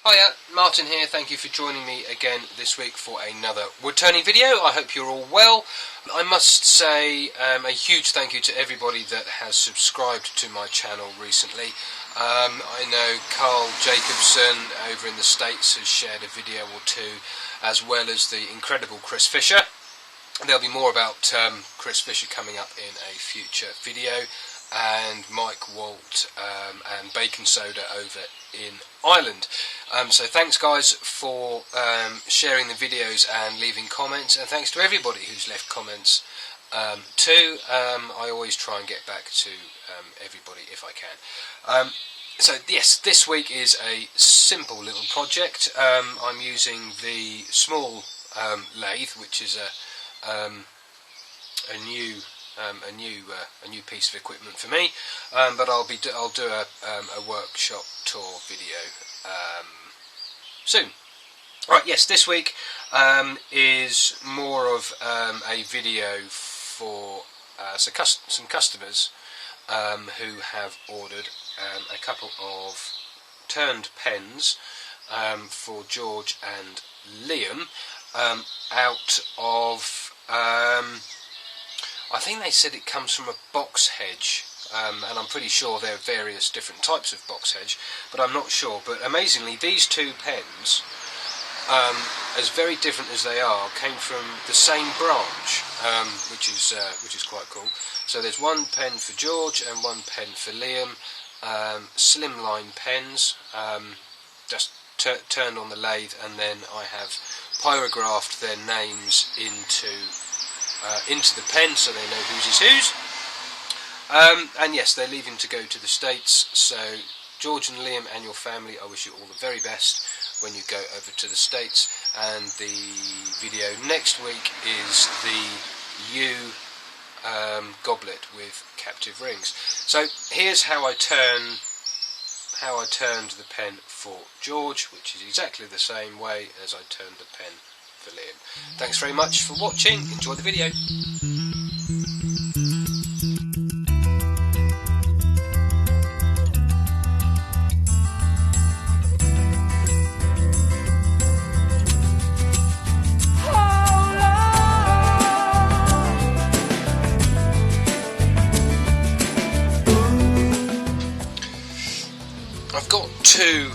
Hiya, Martin here. Thank you for joining me again this week for another wood turning video. I hope you're all well. I must say a huge thank you to everybody that has subscribed to my channel recently. I know Carl Jacobson over in the States has shared a video or two, as well as the incredible Chris Fisher. There'll be more about Chris Fisher coming up in a future video, and Mike Walt and Bacon Soda over in Ireland. So thanks guys for sharing the videos and leaving comments, and thanks to everybody who's left comments too. I always try and get back to everybody if I can. So yes, this week is a simple little project. I'm using the small lathe, which is a new piece of equipment for me, but I'll do a workshop tour video soon. Right, yes, this week is more of a video for some customers who have ordered a couple of turned pens for George and Liam out of I think they said it comes from a box hedge, and I'm pretty sure there are various different types of box hedge, but I'm not sure. But amazingly, these two pens, as very different as they are, came from the same branch, which is quite cool. So there's one pen for George and one pen for Liam, slimline pens, just turned on the lathe, and then I have pyrographed their names into the pen so they know whose is whose. And yes, they're leaving to go to the States, so George and Liam and your family, I wish you all the very best when you go over to the States. And the video next week is the U goblet with captive rings. So here's how I turned the pen for George, which is exactly the same way as I turned the pen for Liam. Thanks very much for watching. Enjoy the video. I've got two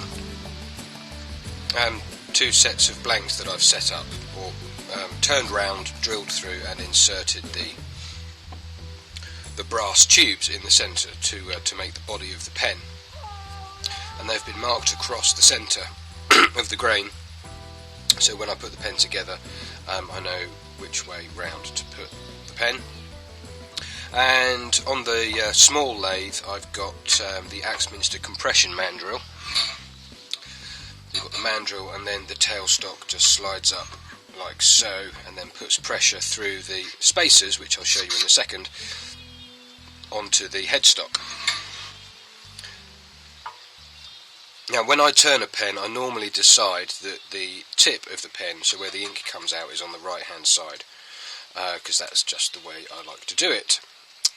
sets of blanks that I've set up, or turned round, drilled through and inserted the brass tubes in the centre to make the body of the pen, and they've been marked across the centre of the grain, so when I put the pen together I know which way round to put the pen. And on the small lathe I've got the Axminster compression mandrel. You've got the mandrel, and then the tailstock just slides up like so and then puts pressure through the spacers, which I'll show you in a second, onto the headstock. Now when I turn a pen, I normally decide that the tip of the pen, so where the ink comes out, is on the right hand side, because that's just the way I like to do it.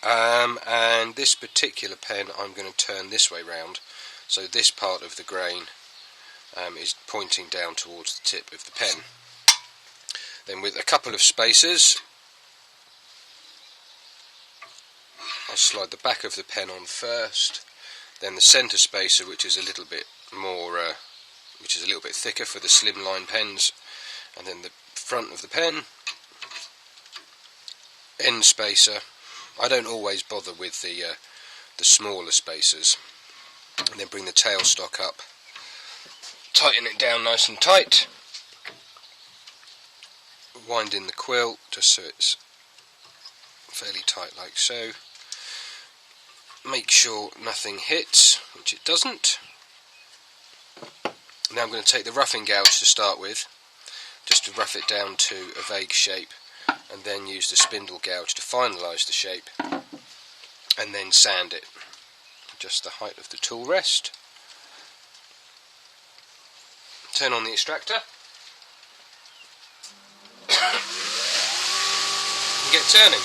And this particular pen I'm going to turn this way round, so this part of the grain is pointing down towards the tip of the pen. Then with a couple of spacers, I'll slide the back of the pen on first, then the centre spacer, which is a little bit more, which is a little bit thicker for the slimline pens, and then the front of the pen, end spacer. I don't always bother with the smaller spacers, and then bring the tailstock up, tighten it down nice and tight, wind in the quill just so it's fairly tight like so, make sure nothing hits, which it doesn't. Now I'm going to take the roughing gouge to start with, just to rough it down to a vague shape, and then use the spindle gouge to finalise the shape, and then sand it just the height of the tool rest. Turn on the extractor and get turning.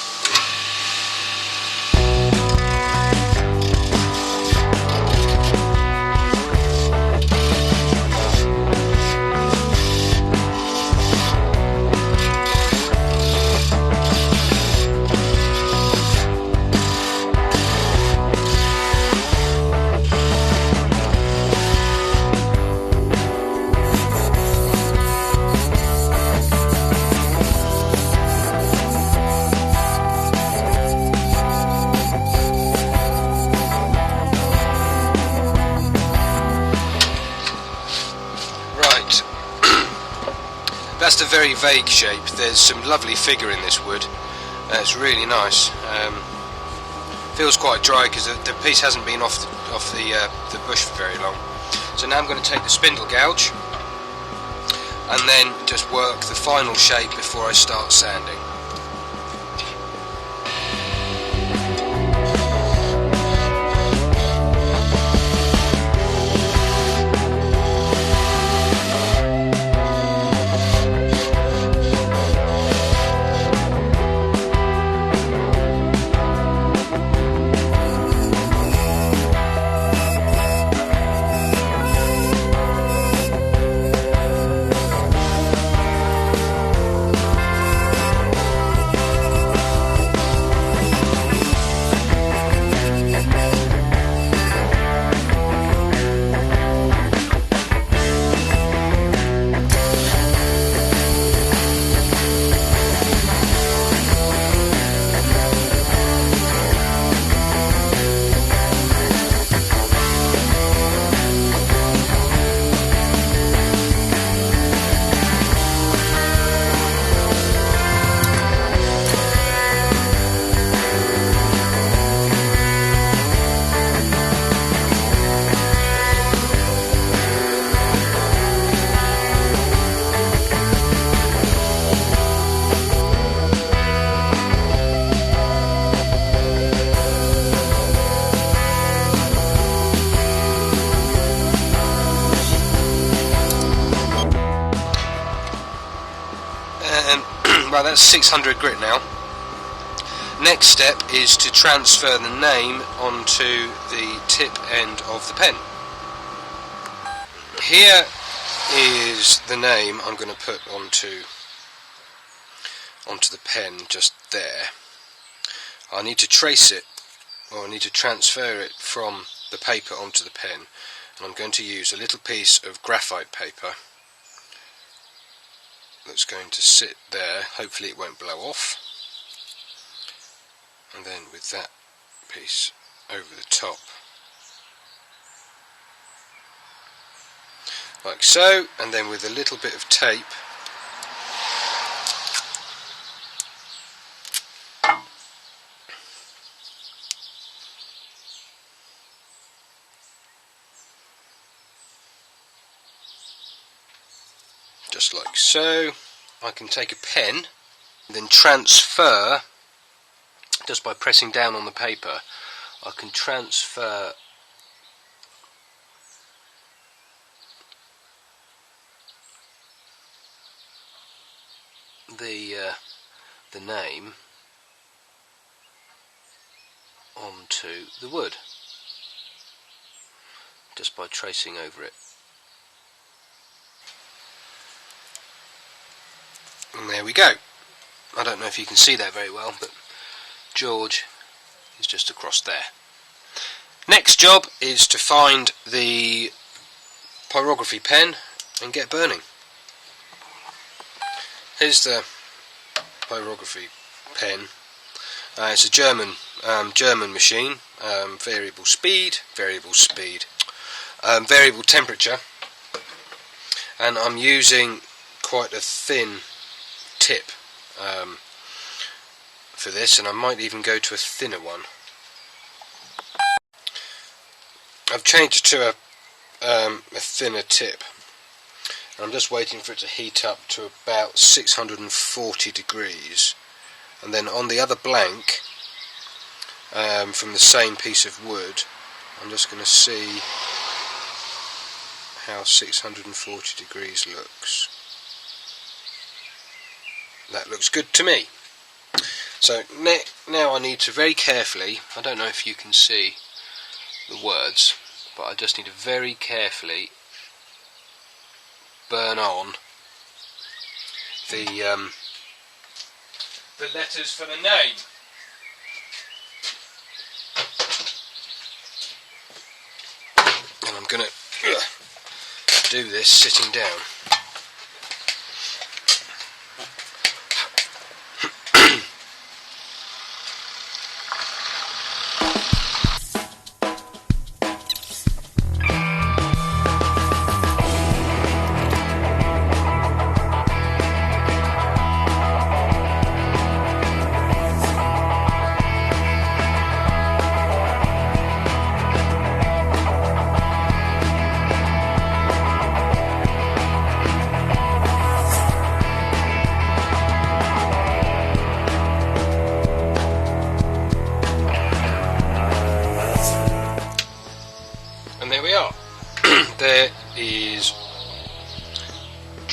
that's the very vague shape. There's some lovely figure in this wood. It's really nice. Feels quite dry because the piece hasn't been off the bush for very long. So now I'm going to take the spindle gouge and then just work the final shape before I start sanding. Right, that's 600 grit now. Next step is to transfer the name onto the tip end of the pen. Here is the name I'm going to put onto the pen, just there. I need to trace it, or I need to transfer it from the paper onto the pen, and I'm going to use a little piece of graphite paper that's going to sit there. Hopefully it won't blow off, and then with that piece over the top like so, and then with a little bit of tape just like so, I can take a pen and then transfer, just by pressing down on the paper, I can transfer the name onto the wood, just by tracing over it. And there we go. I don't know if you can see that very well, but George is just across there. Next job is to find the pyrography pen and get burning. Here's the pyrography pen. It's a German machine. Variable temperature, and I'm using quite a thin tip for this, and I might even go to a thinner one. I've changed to a thinner tip. I'm just waiting for it to heat up to about 640 degrees, and then on the other blank from the same piece of wood, I'm just going to see how 640 degrees looks. That looks good to me. So now I need to very carefully, I don't know if you can see the words, but I just need to very carefully burn on the letters for the name. And I'm going to do this sitting down.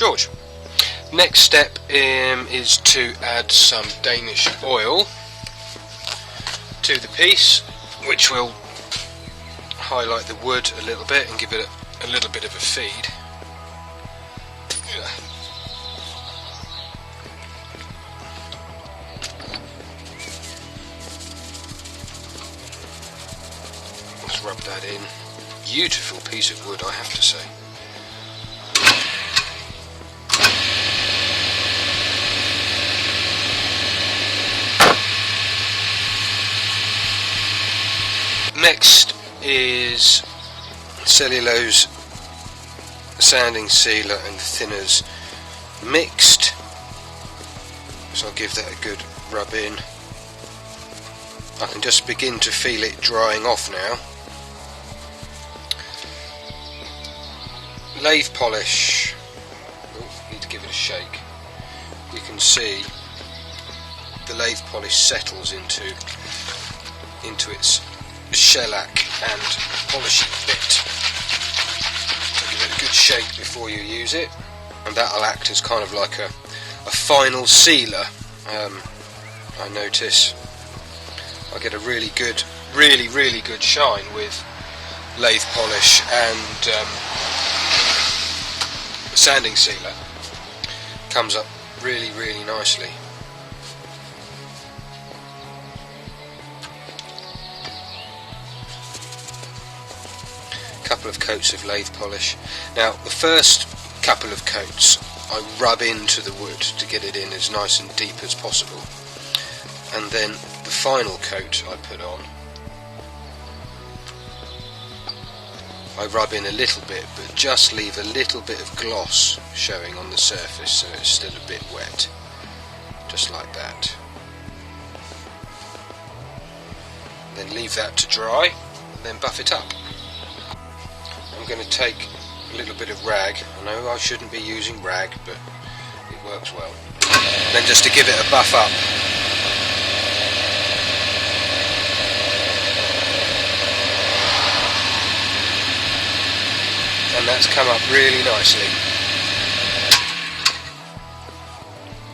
George. Next step is to add some Danish oil to the piece, which will highlight the wood a little bit and give it a little bit of a feed. Let's rub that in. Beautiful piece of wood, I have to say. Next is cellulose sanding sealer and thinners mixed, so I'll give that a good rub in. I can just begin to feel it drying off now. Lathe polish, need to give it a shake. You can see the lathe polish settles into its shellac and polishing bit. So give it a good shake before you use it, and that'll act as kind of like a final sealer. I notice I get a really good shine with lathe polish and sanding sealer. Comes up really nicely. Couple of coats of lathe polish. Now the first couple of coats I rub into the wood to get it in as nice and deep as possible, and then the final coat I put on, I rub in a little bit, but just leave a little bit of gloss showing on the surface so it's still a bit wet, just like that. Then leave that to dry, and then buff it up. I'm going to take a little bit of rag. I know I shouldn't be using rag, but it works well. Then just to give it a buff up. And that's come up really nicely.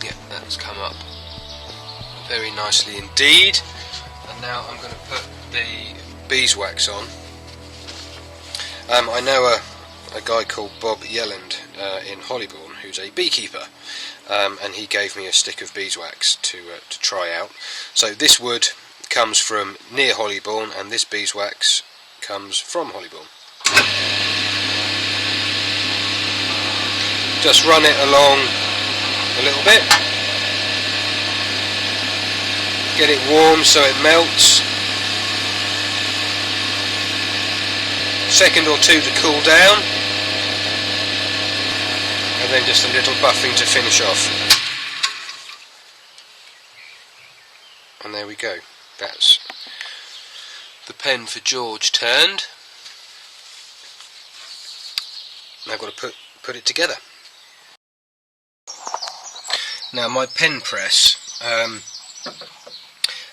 Yeah, that's come up very nicely indeed. And now I'm going to put the beeswax on. I know a guy called Bob Yelland in Hollybourne who's a beekeeper, and he gave me a stick of beeswax to try out. So this wood comes from near Hollybourne, and this beeswax comes from Hollybourne. Just run it along a little bit, get it warm so it melts. Second or two to cool down, and then just a little buffing to finish off. And there we go. That's the pen for George turned. Now I've got to put it together. Now my pen press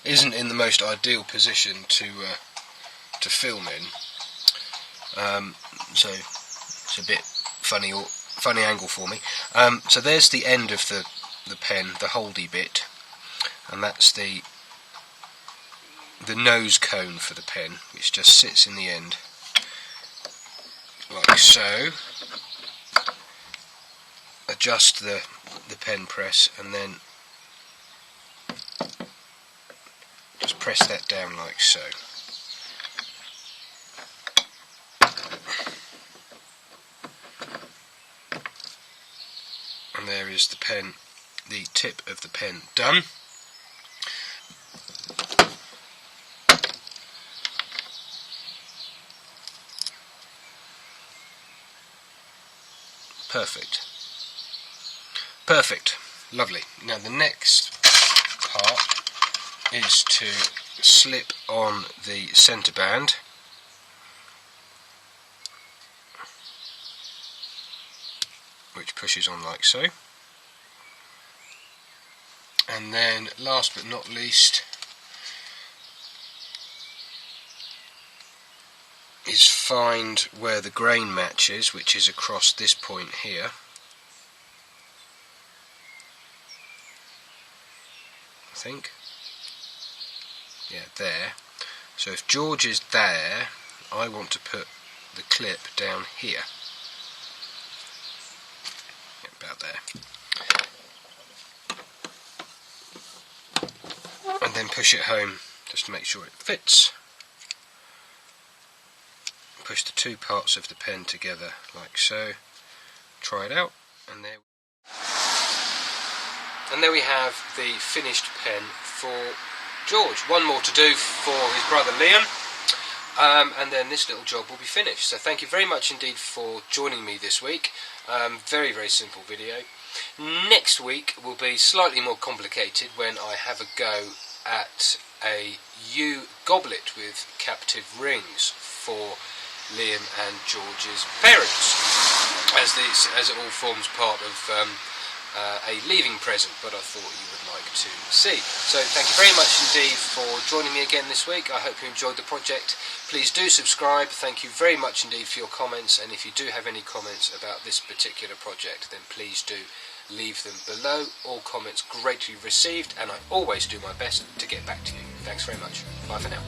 isn't in the most ideal position to film in. So it's a bit funny angle for me. So there's the end of the pen, the holdy bit, and that's the nose cone for the pen, which just sits in the end, like so. Adjust the pen press, and then just press that down like so. And there is the pen, the tip of the pen done. Perfect, lovely. Now the next part is to slip on the centre band. Which pushes on like so. And then last but not least is find where the grain matches, which is across this point here. think. Yeah, there. So if George is there, I want to put the clip down here. About there. And then push it home just to make sure it fits. Push the two parts of the pen together like so. Try it out, and there we have the finished pen for George. One more to do for his brother Liam, and then this little job will be finished. So thank you very much indeed for joining me this week. Very, very simple video. Next week will be slightly more complicated when I have a go at a yew goblet with captive rings for Liam and George's parents, as it all forms part of a leaving present, but I thought you would like to see. So thank you very much indeed for joining me again this week. I hope you enjoyed the project. Please do subscribe. Thank you very much indeed for your comments, and if you do have any comments about this particular project, then please do leave them below. All comments greatly received, and I always do my best to get back to you. Thanks very much. Bye for now.